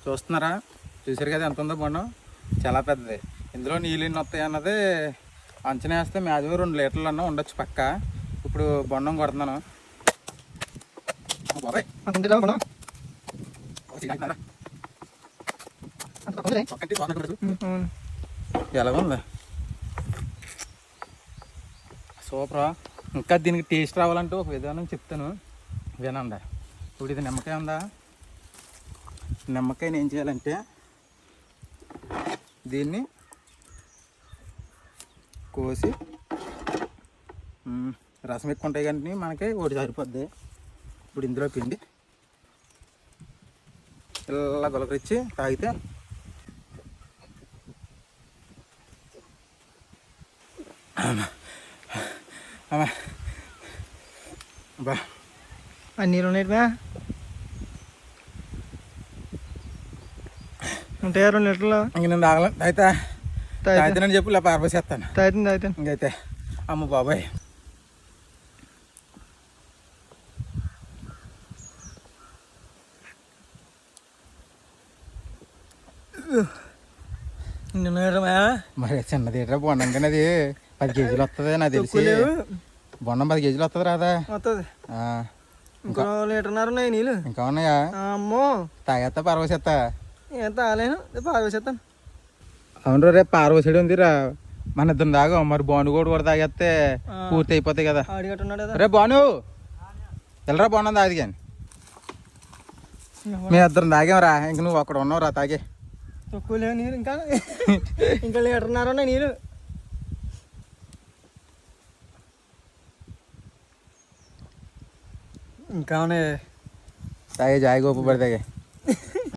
చూస్తున్నారా, చూసారు కదా ఎంత ఉందో బొండం, చాలా పెద్దది. ఇందులో నీళ్ళు ఎన్ని వస్తాయి అన్నది అంచనా వేస్తే మ్యాక్సిమం 2 లీటర్లు అన్నా ఉండొచ్చు పక్క. ఇప్పుడు బొండం కొడుతున్నాను. బాబాయ్ ఎలాగుంది, సూపరా. ఇంకా దీనికి టేస్ట్ రావాలంటే ఒక విధానం చెప్తాను వినండి. ఇప్పుడు ఇది నిమ్మకాయ ఉందా, నిమ్మకాయని ఏం చేయాలంటే దీన్ని కోసి రసం ఎక్కువ ఉంటాయి కానీ మనకి ఒకటి సరిపోద్ది. ఇప్పుడు ఇందులో పిండి ఇలా గొలకరిచ్చి తాగితే బా నీళ్ళు ఉన్నాయి ఉంటాయా 2 లీటర్లు? ఇంక నేను తాగలేను. తాగితేనని చెప్పి ఇలా పారపోసేస్తాను. తాగుతాను ఇంకైతే అమ్మ బాబాయ్. మరి చిన్నది ఏట్రా బొండం, కానీ అది 10 కేజీలు వస్తుంది నాకు తెలిసి. బొండం 10 కేజీలు వస్తుంది రాదా? వస్తుంది. ఇంకో 1.5 లీటర్ ఉన్నాయి నీళ్ళు. ఇంకా ఉన్నాయా? అమ్మో తాగేస్తా పారపోసేస్తా. ఏం తాగలేను, పారవేసేస్తాను. అవును, రేపు పారపోసేది ఉందిరా మన ఇద్దరు తాగా. మరి బాను కూడా తాగేస్తే పూర్తి అయిపోతాయి కదా. అడిగట్టున్నాడు కదా. రేపు బాను వెళ్ళరా, బాగున్నాను తాగి. కానీ మేము ఇద్దరం తాగాంరా, ఇంక నువ్వు అక్కడ ఉన్నావు రా తాగే. తక్కువ లేవు నీళ్ళు, ఇంకా ఇంకా 1.5 లీటర్ ఉన్నాయి నీళ్ళు. ఇంకా ఉన్నాయి. తాగే జాయి గోపు పడి తాగే.